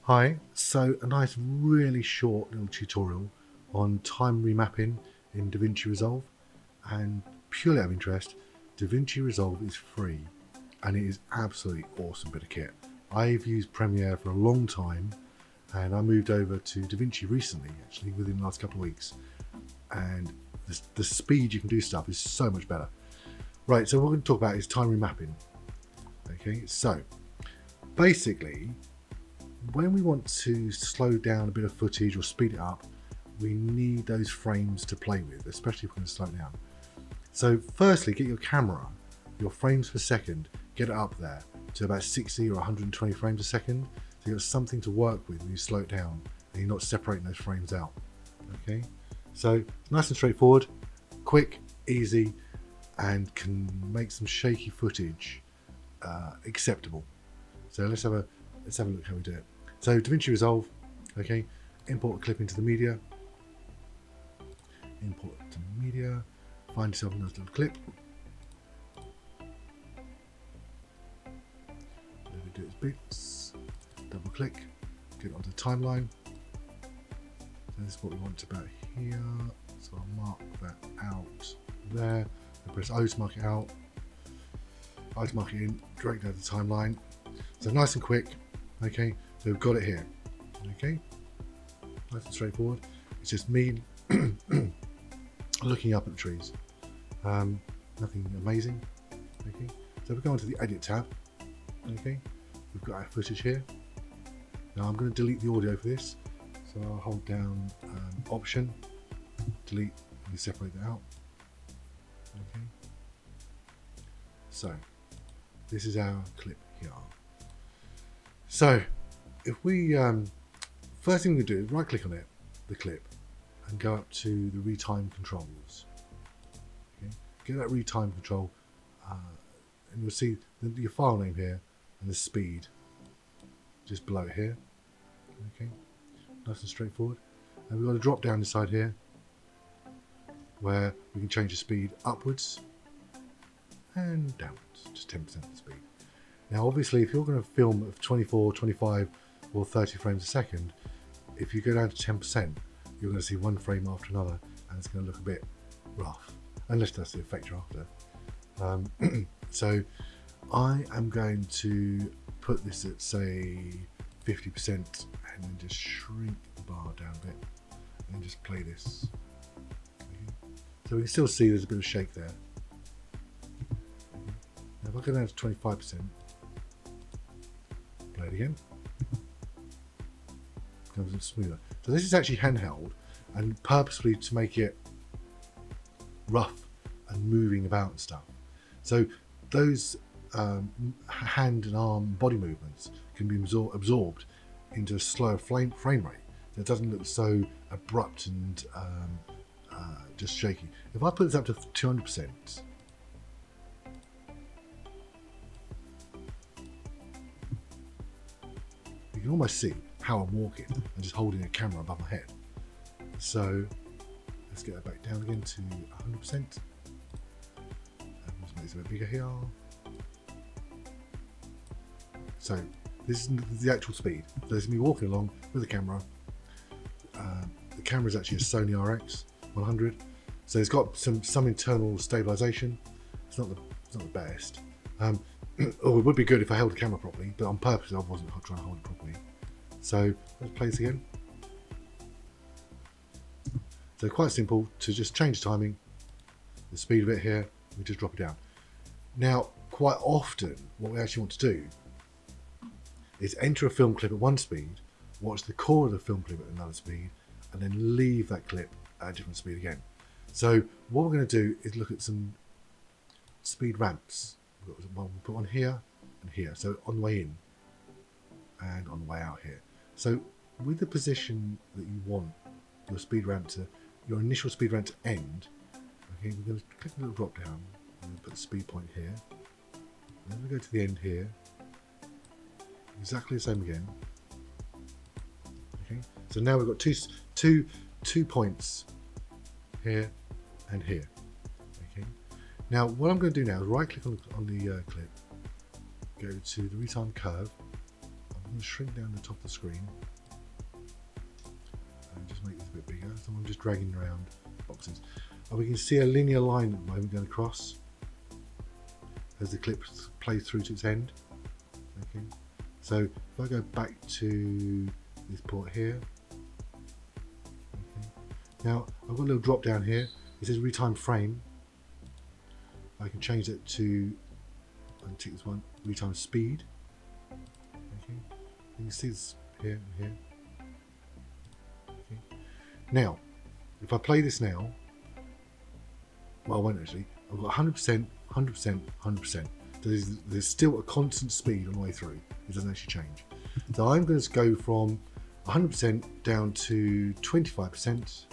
Hi, so a nice really short little tutorial on time remapping in DaVinci Resolve, and purely out of interest, DaVinci Resolve is free and it is absolutely awesome bit of kit. I've used Premiere for a long time and I moved over to DaVinci recently, actually within the last couple of weeks, and the speed you can do stuff is so much better. Right, so what we're going to talk about is time remapping. Okay, so basically when we want to slow down a bit of footage or speed it up, we need those frames to play with, especially if we're going to slow it down. So firstly, get your camera, your frames per second, get it up there to about 60 or 120 frames a second, so you've got something to work with when you slow it down and you're not separating those frames out. Okay, so nice and straightforward, quick, easy, and can make some shaky footage acceptable. So let's have a look how we do it. So DaVinci Resolve, okay, import a clip into the media, import it to media, find yourself a nice little clip. Let it do its bits, double click, get it onto the timeline. So this is what we want about here. So I'll mark that out there. I press O to mark it out, I to mark it in, drag down the timeline. So nice and quick, okay, so we've got it here, okay, nice and straightforward. It's just me looking up at the trees, nothing amazing, okay. So we go onto the edit tab, okay, we've got our footage here. Now I'm going to delete the audio for this, so I'll hold down option, delete, and separate that out, okay. So this is our clip here. So if we, first thing we do is right click on it, the clip, and go up to the retime controls. Okay. Get that retime control, and you'll see your file name here and the speed just below it here. Okay, nice and straightforward. And we've got a drop down inside here where we can change the speed upwards and downwards, just 10% of the speed. Now obviously if you're going to film at 24, 25 or 30 frames a second, if you go down to 10%, you're going to see one frame after another and it's going to look a bit rough, unless that's the effect you're after. So I am going to put this at say 50% and then just shrink the bar down a bit and then just play this. Okay. So we can still see there's a bit of shake there. Now if I go down to 25%, play it again, becomes a bit smoother. So this is actually handheld and purposefully to make it rough and moving about and stuff. So those hand and arm body movements can be absorbed into a slower frame rate, so it doesn't look so abrupt and just shaky. If I put this up to 200%, you can almost see how I'm walking and just holding a camera above my head. So let's get that back down again to 100%. And let's make it a bit bigger here. So this is the actual speed. So there's me walking along with the camera. The camera is actually a Sony RX100, so it's got some internal stabilization. It's not the best. Oh, it would be good if I held the camera properly, but on purpose I wasn't trying to hold it properly. So let's play this again. So quite simple to just change timing, the speed of it here, we just drop it down. Now, quite often what we actually want to do is enter a film clip at one speed, watch the core of the film clip at another speed, and then leave that clip at a different speed again. So what we're going to do is look at some speed ramps. We'll put one here and here, so on the way in and on the way out here. So with the position that you want your speed ramp to, your initial speed ramp to end, okay, we're going to click a little drop down and put the speed point here. And then we go to the end here, exactly the same again. Okay, so now we've got two points here and here. Okay, now what I'm going to do now is right click on the clip, go to the retime curve, going to shrink down the top of the screen and just make this a bit bigger. So I'm just dragging around boxes. And we can see a linear line at the moment going across as the clip plays through to its end. Okay. So if I go back to this port here, okay. Now I've got a little drop down here. It says retime frame. I can change it to, and take this one, retime speed. Okay. You can see this here and here. Okay. Now, if I play this now, well, I won't actually. I've got 100%, 100%, 100%. So there's still a constant speed on the way through. It doesn't actually change. So I'm going to go from 100% down to 25%.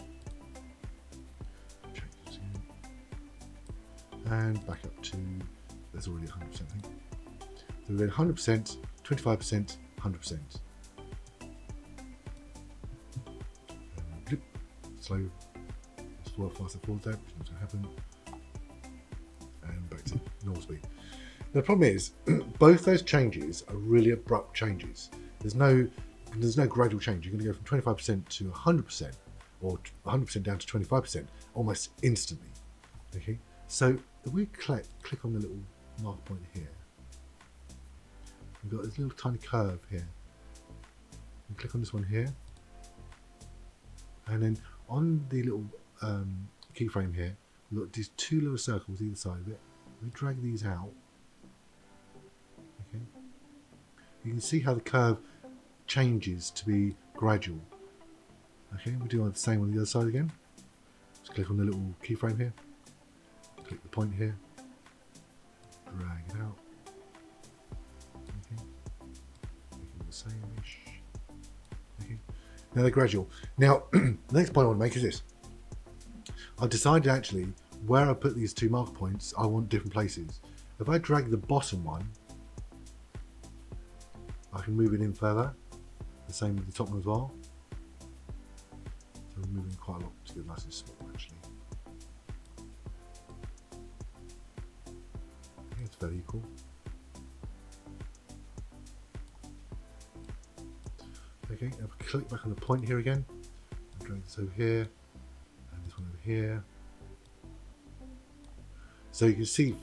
And back up to, there's already 100%, I think. So we're going 100%, 25%, 100%. Bloop, slow, let's fall faster forward there, which is not going to happen. And back to normal speed. Now, the problem is, both those changes are really abrupt changes. There's no gradual change. You're going to go from 25% to 100%, or 100% down to 25%, almost instantly. Okay, so if we click on the little marker point here, we've got this little tiny curve here. We click on this one here, and then on the little keyframe here, we've got these two little circles either side of it. We drag these out. Okay, you can see how the curve changes to be gradual. Okay, we'll do the same on the other side again. Just click on the little keyframe here. Click the point here, drag it out. Okay, make it the same-ish. Okay, now they're gradual. Now, the next point I want to make is this. I've decided actually where I put these two marker points, I want different places. If I drag the bottom one, I can move it in further. The same with the top one as well. So we're moving quite a lot to get nice and small actually. It's very equal. Okay, if I click back on the point here again, I'll drag this over here, and this one over here. So you can see,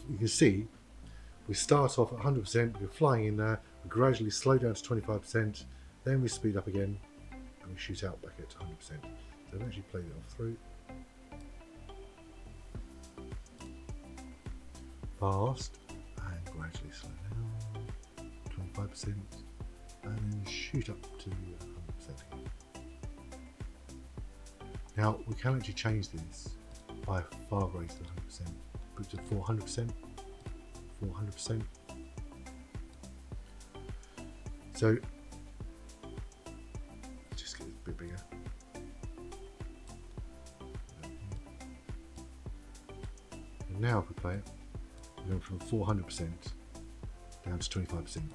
we start off at 100%, we're flying in there, we gradually slow down to 25%, then we speed up again, and we shoot out back at 100%. So I've actually played it off through. Fast. Gradually slow down, 25%, and then shoot up to 100% again. Now we can actually change this by far greater than 100%. Put it to 400%, 400%. So let's just get it a bit bigger. And now if we play it, going from 400% down to 25%. And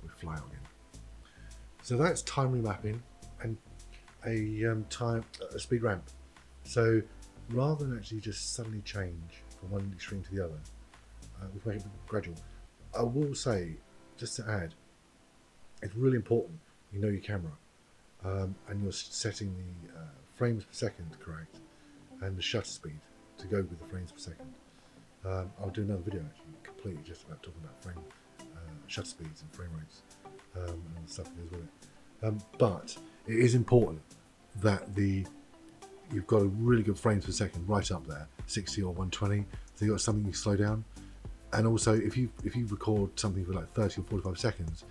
we fly out again. So that's time remapping and a speed ramp. So rather than actually just suddenly change from one extreme to the other, we can make it gradual. I will say, just to add, it's really important you know your camera and you're setting the frames per second correct and the shutter speed to go with the frames per second. I'll do another video actually completely just about talking about frame shutter speeds and frame rates and the stuff that goes with it. But it is important that you've got a really good frames per second right up there, 60 or 120, so you've got something you slow down. And also if you record something for like 30 or 45 seconds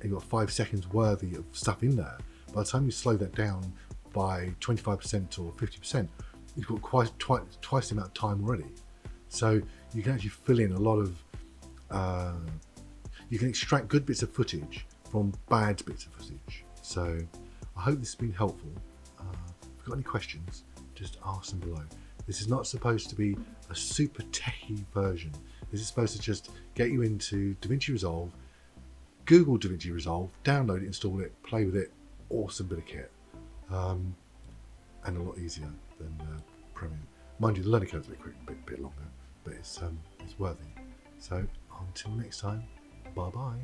and you've got 5 seconds worthy of stuff in there, by the time you slow that down by 25% or 50%, you've got twice the amount of time already. So you can actually fill in a lot of, you can extract good bits of footage from bad bits of footage. So I hope this has been helpful. If you've got any questions, just ask them below. This is not supposed to be a super techie version. This is supposed to just get you into DaVinci Resolve, Google DaVinci Resolve, download it, install it, play with it. Awesome bit of kit. And a lot easier than Premium. Mind you, the learning curve's a bit longer, but it's worthy. So until next time, bye bye.